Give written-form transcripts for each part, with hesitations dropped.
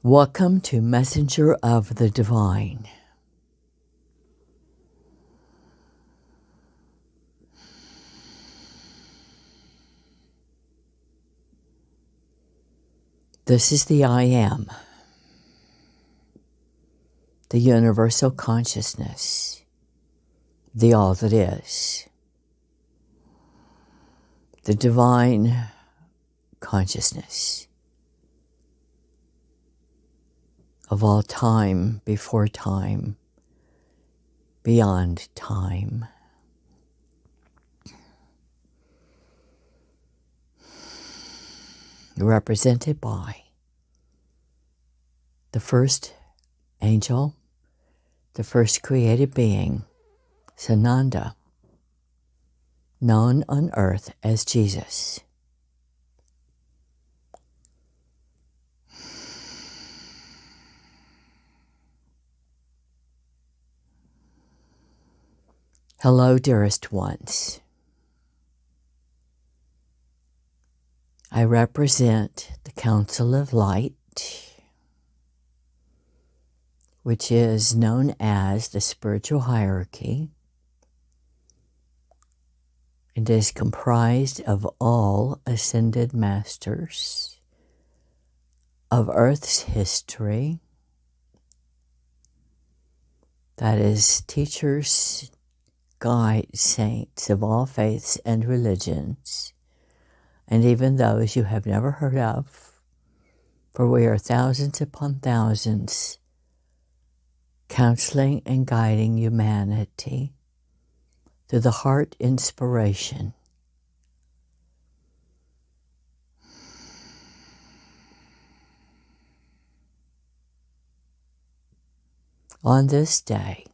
Welcome to Messenger of the Divine. This is the I Am, the universal consciousness, the all that is, the divine consciousness of all time, before time, beyond time. Represented by the first angel, the first created being, Sananda, known on earth as Jesus. Hello, dearest ones. I represent the Council of Light, which is known as the spiritual hierarchy. It is comprised of all ascended masters of Earth's history. That is, teachers, guides, saints of all faiths and religions, and even those you have never heard of, for we are thousands upon thousands counseling and guiding humanity through the heart inspiration. On this day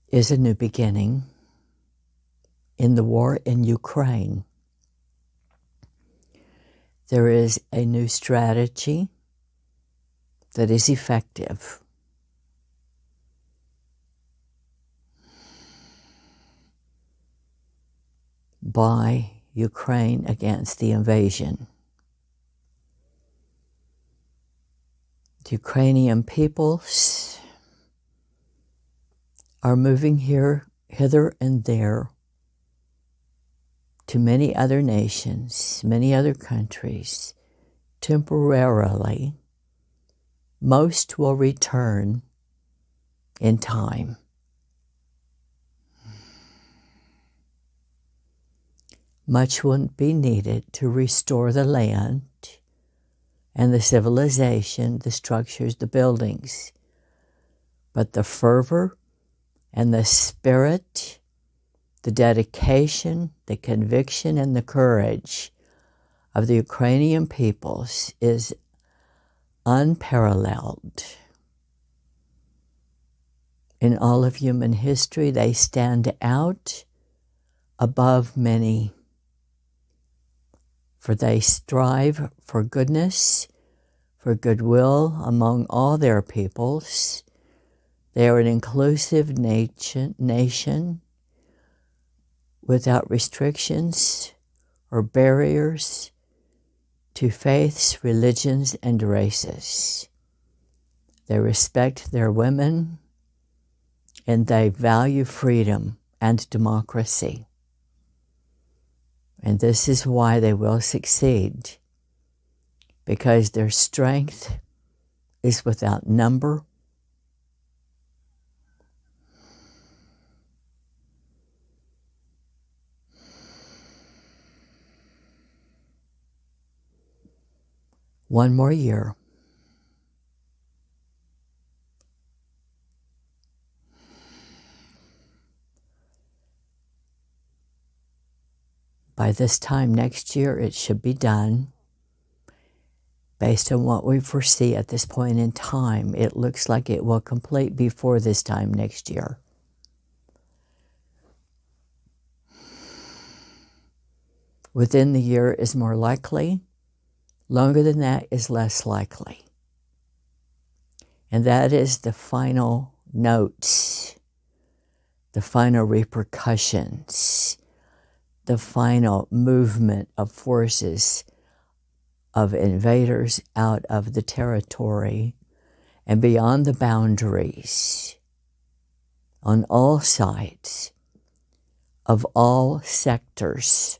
is a new beginning in the war in Ukraine. There is a new strategy that is effective. By Ukraine against the invasion. The Ukrainian peoples are moving hither and there to many other nations, many other countries, temporarily. Most will return in time. Much will be needed to restore the land and the civilization, the structures, the buildings. But the fervor and the spirit, the dedication, the conviction, and the courage of the Ukrainian peoples is unparalleled. In all of human history, they stand out above many, for they strive for goodness, for goodwill among all their peoples. They are an inclusive nation without restrictions or barriers to faiths, religions, and races. They respect their women, and they value freedom and democracy. And this is why they will succeed, because their strength is without number. One more year. By this time next year, it should be done. Based on what we foresee at this point in time, it looks like it will complete before this time next year. Within the year is more likely. Longer than that is less likely. And that is the final notes, the final repercussions, the final movement of forces of invaders out of the territory and beyond the boundaries on all sides of all sectors,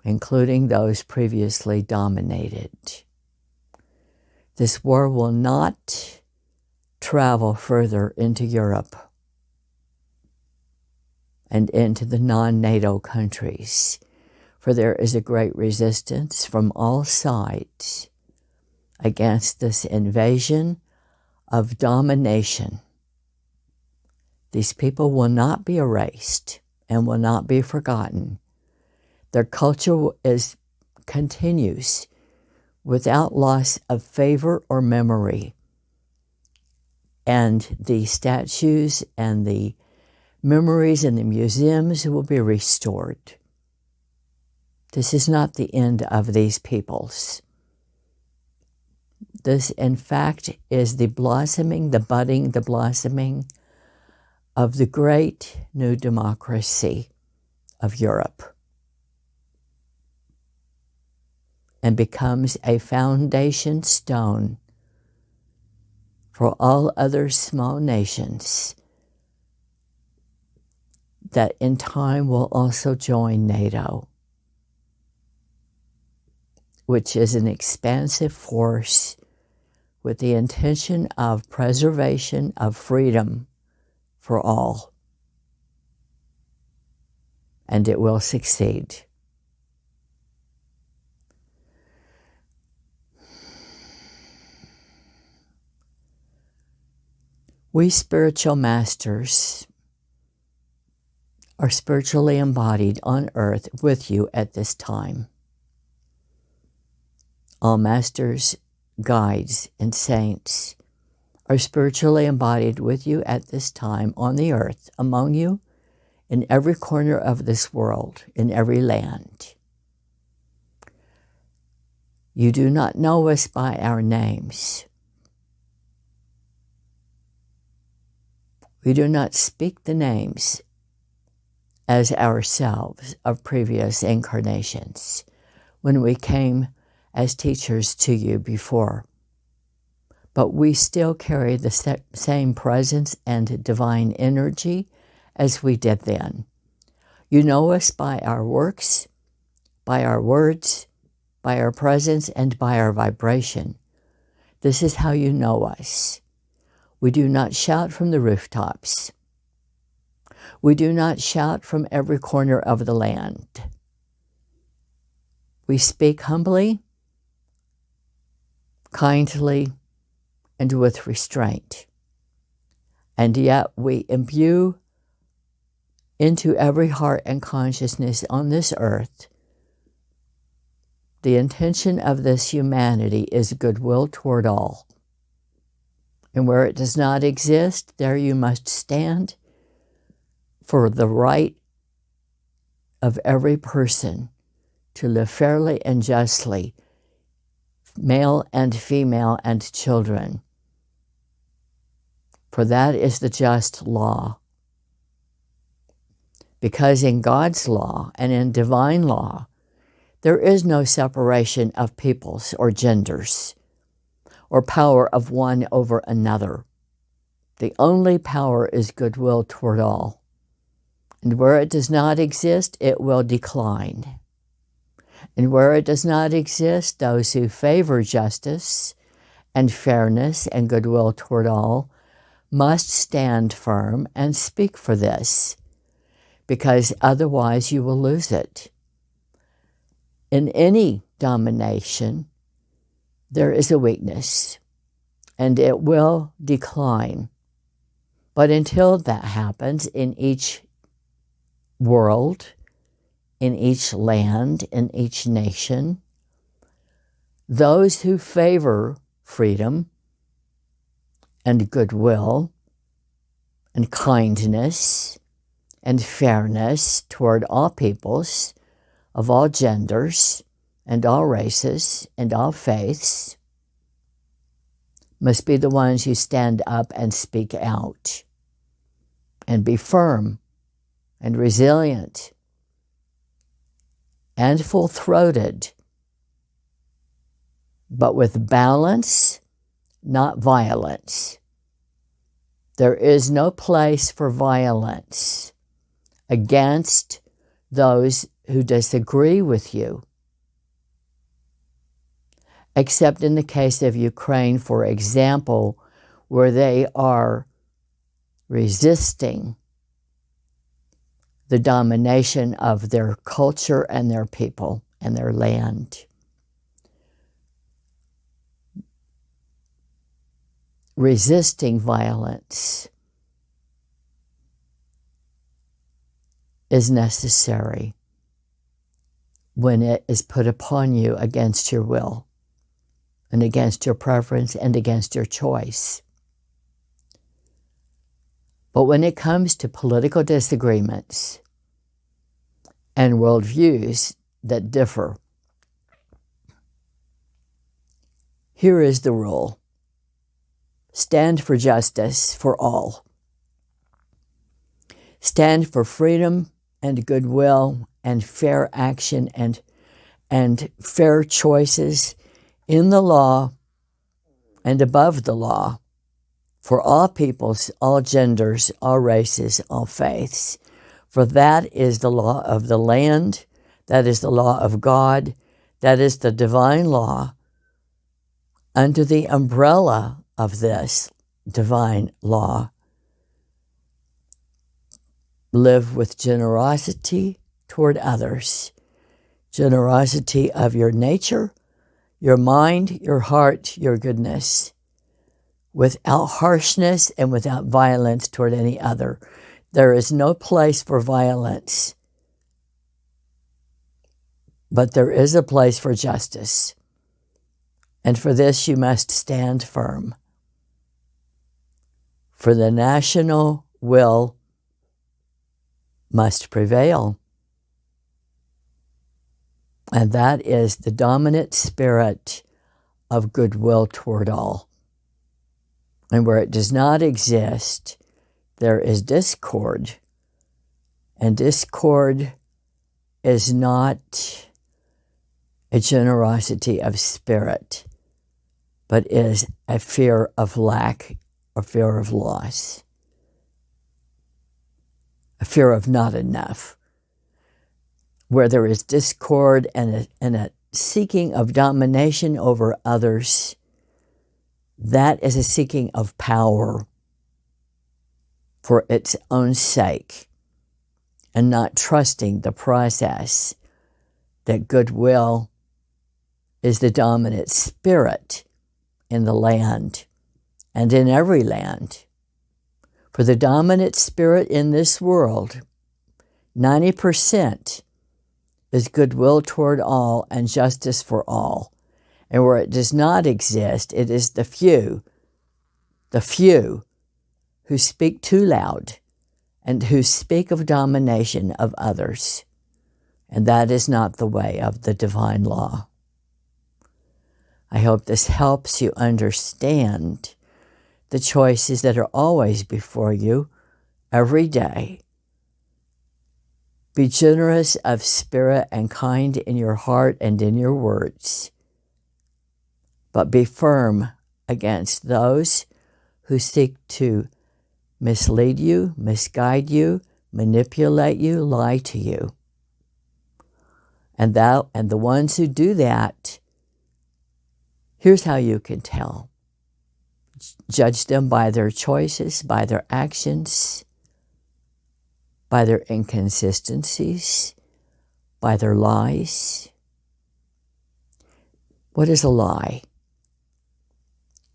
including those previously dominated. This war will not travel further into Europe and into the non-NATO countries, for there is a great resistance from all sides against this invasion of domination. These people will not be erased and will not be forgotten. Their culture continues without loss of favor or memory. And the statues and the memories in the museums will be restored. This is not the end of these peoples. This, in fact, is the blossoming, the budding, the blossoming of the great new democracy of Europe, and becomes a foundation stone for all other small nations that in time will also join NATO, which is an expansive force with the intention of preservation of freedom for all. And it will succeed. We spiritual masters are spiritually embodied on earth with you at this time. All masters, guides, and saints are spiritually embodied with you at this time on the earth, among you, in every corner of this world, in every land. You do not know us by our names. We do not speak the names as ourselves of previous incarnations when we came as teachers to you before. But we still carry the same presence and divine energy as we did then. You know us by our works, by our words, by our presence, and by our vibration. This is how you know us. We do not shout from the rooftops. We do not shout from every corner of the land. We speak humbly, kindly, and with restraint. And yet we imbue into every heart and consciousness on this earth the intention of this humanity is goodwill toward all. And where it does not exist, there you must stand for the right of every person to live fairly and justly, male and female and children. For that is the just law. Because in God's law and in divine law, there is no separation of peoples or genders, or power of one over another. The only power is goodwill toward all. And where it does not exist, it will decline. And where it does not exist, those who favor justice and fairness and goodwill toward all must stand firm and speak for this, because otherwise you will lose it. In any domination, there is a weakness, and it will decline. But until that happens in each world, in each land, in each nation, those who favor freedom and goodwill and kindness and fairness toward all peoples of all genders and all races and all faiths must be the ones who stand up and speak out and be firm and resilient and full-throated but with balance, not violence. There is no place for violence against those who disagree with you, except in the case of Ukraine, for example, where they are resisting the domination of their culture and their people and their land. Resisting violence is necessary when it is put upon you against your will and against your preference and against your choice. But when it comes to political disagreements and worldviews that differ, here is the rule. Stand for justice for all. Stand for freedom and goodwill and fair action and fair choices in the law and above the law for all peoples, all genders, all races, all faiths. For that is the law of the land, that is the law of God, that is the divine law. Under the umbrella of this divine law, live with generosity toward others, generosity of your nature, your mind, your heart, your goodness, without harshness and without violence toward any other. There is no place for violence, but there is a place for justice. And for this you must stand firm. For the national will must prevail. And that is the dominant spirit of goodwill toward all. And where it does not exist, there is discord. And discord is not a generosity of spirit, but is a fear of lack or fear of loss, a fear of not enough. Where there is discord and a seeking of domination over others, that is a seeking of power for its own sake and not trusting the process that goodwill is the dominant spirit in the land and in every land. For the dominant spirit in this world, 90% is goodwill toward all and justice for all. And where it does not exist, it is the few who speak too loud and who speak of domination of others. And that is not the way of the divine law. I hope this helps you understand the choices that are always before you every day. Be generous of spirit and kind in your heart and in your words, but be firm against those who seek to mislead you, misguide you, manipulate you, lie to you. And the ones who do that, here's how you can tell. Judge them by their choices, by their actions, by their inconsistencies, by their lies. What is a lie?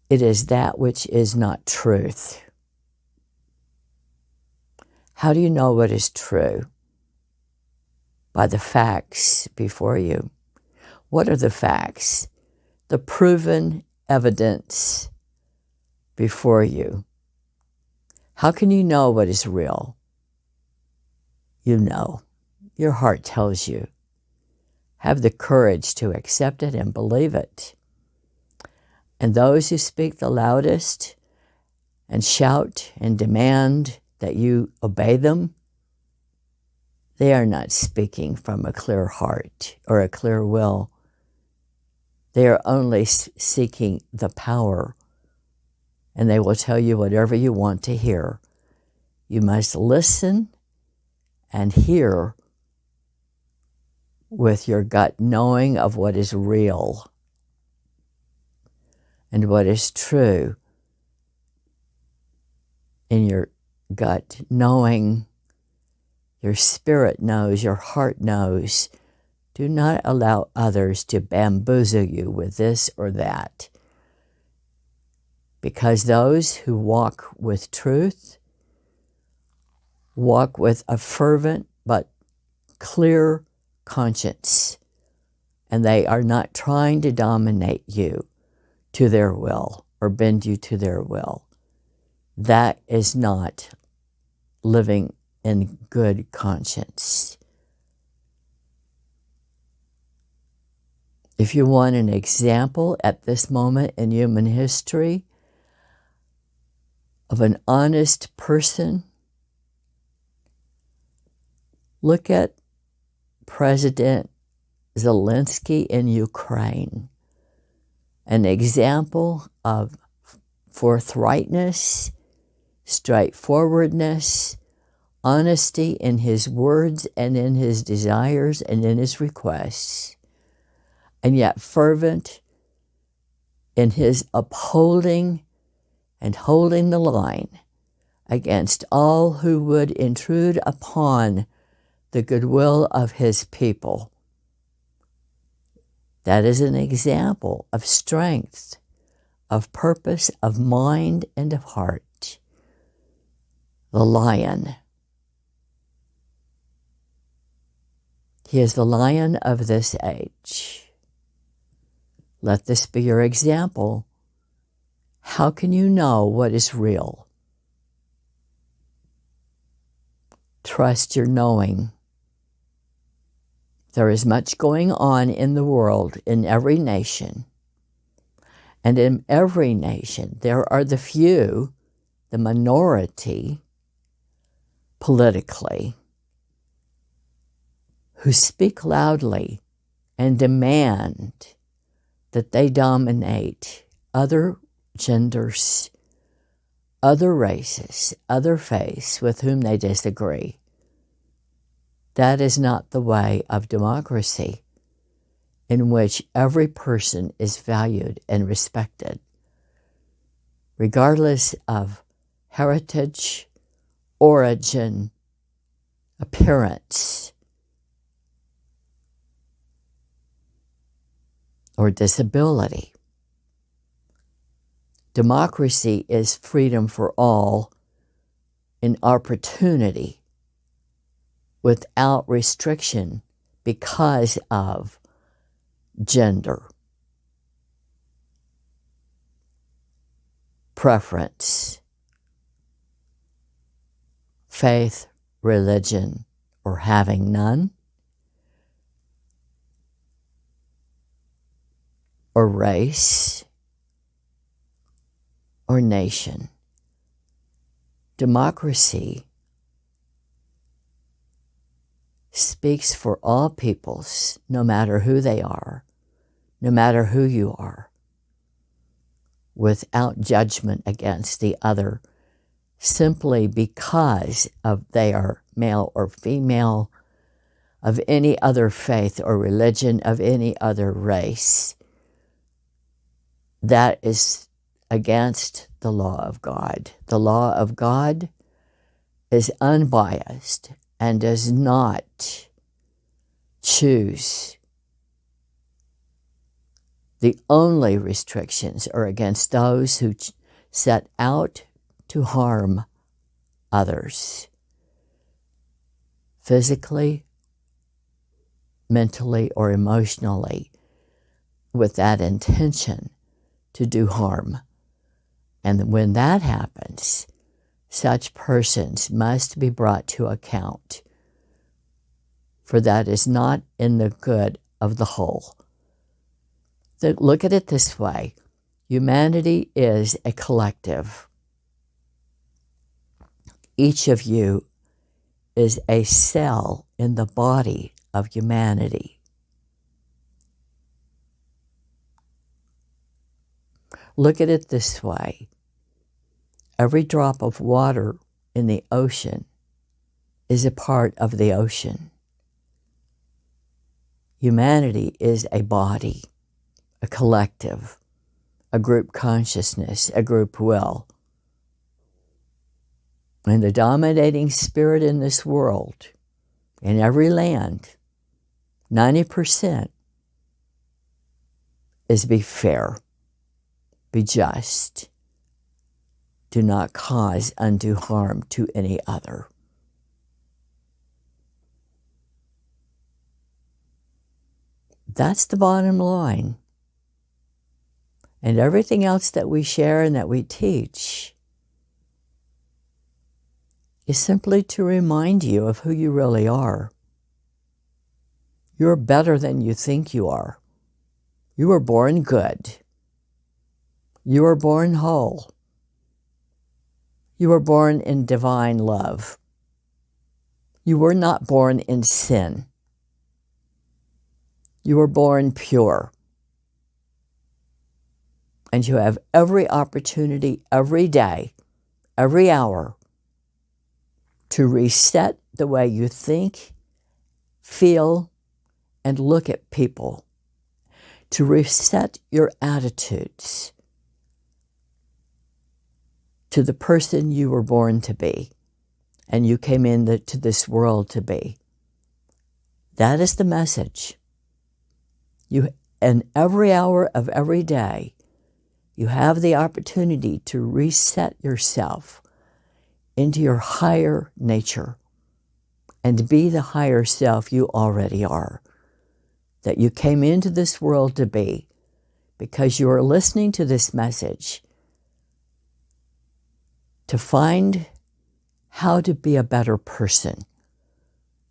It is that which is not truth. How do you know what is true? By the facts before you. What are the facts? The proven evidence before you. How can you know what is real? You know. Your heart tells you. Have the courage to accept it and believe it. And those who speak the loudest and shout and demand that you obey them, they are not speaking from a clear heart or a clear will. They are only seeking the power, and they will tell you whatever you want to hear. You must listen and hear with your gut knowing of what is real and what is true. In your gut knowing, your spirit knows, your heart knows. Do not allow others to bamboozle you with this or that. Because those who walk with truth walk with a fervent but clear conscience, and they are not trying to dominate you to their will or bend you to their will. That is not living in good conscience. If you want an example at this moment in human history of an honest person, look at President Zelenskyy in Ukraine, an example of forthrightness, straightforwardness, honesty in his words and in his desires and in his requests, and yet fervent in his upholding and holding the line against all who would intrude upon the goodwill of his people. That is an example of strength, of purpose, of mind, and of heart. The lion. He is the lion of this age. Let this be your example. How can you know what is real? Trust your knowing. There is much going on in the world, in every nation. And in every nation, there are the few, the minority, politically, who speak loudly and demand that they dominate other genders, other races, other faiths with whom they disagree. That is not the way of democracy, in which every person is valued and respected, regardless of heritage, origin, appearance, or disability. Democracy is freedom for all in opportunity, without restriction because of gender, preference, faith, religion, or having none, or race, or nation. Democracy speaks for all peoples, no matter who they are, no matter who you are, without judgment against the other, simply because of they are male or female, of any other faith or religion, of any other race. That is against the law of God. The law of God is unbiased and does not choose. The only restrictions are against those who set out to harm others, physically, mentally, or emotionally, with that intention to do harm. And when that happens, such persons must be brought to account, for that is not in the good of the whole. Look at it this way. Humanity is a collective. Each of you is a cell in the body of humanity. Look at it this way. Every drop of water in the ocean is a part of the ocean. Humanity is a body, a collective, a group consciousness, a group will. And the dominating spirit in this world, in every land, 90%, is be fair, be just, do not cause undue harm to any other. That's the bottom line. And everything else that we share and that we teach is simply to remind you of who you really are. You're better than you think you are. You were born good. You were born whole. You were born in divine love. You were not born in sin. You were born pure. And you have every opportunity, every day, every hour, to reset the way you think, feel, and look at people. To reset your attitudes to the person you were born to be and you came into this world to be. That is the message. In every hour of every day, you have the opportunity to reset yourself into your higher nature and be the higher self you already are, that you came into this world to be, because you are listening to this message to find how to be a better person.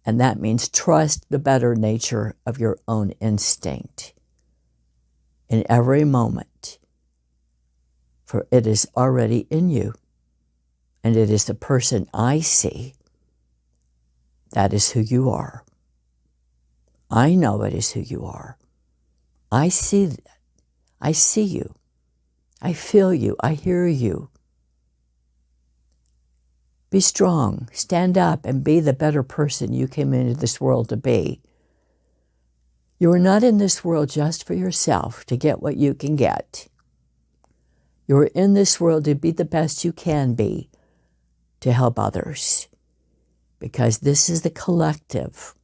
And that means trust the better nature of your own instinct in every moment, for it is already in you, and it is the person I see. That is who you are. I know it is who you are. I see that. I see you. I feel you. I hear you. Be strong. Stand up and be the better person you came into this world to be. You are not in this world just for yourself to get what you can get. You are in this world to be the best you can be, to help others, because this is the collective.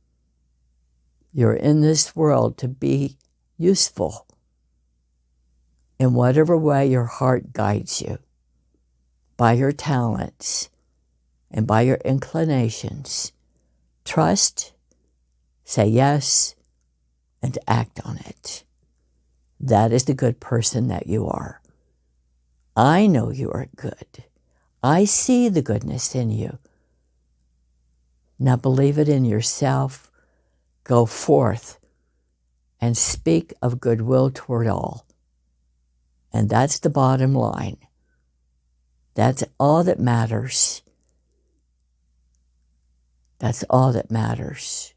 You're in this world to be useful in whatever way your heart guides you, by your talents and by your inclinations. Trust, say yes, and act on it. That is the good person that you are. I know you are good. I see the goodness in you. Now believe it in yourself. Go forth and speak of goodwill toward all. And that's the bottom line. That's all that matters. That's all that matters.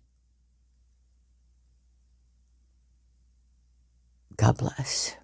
God bless.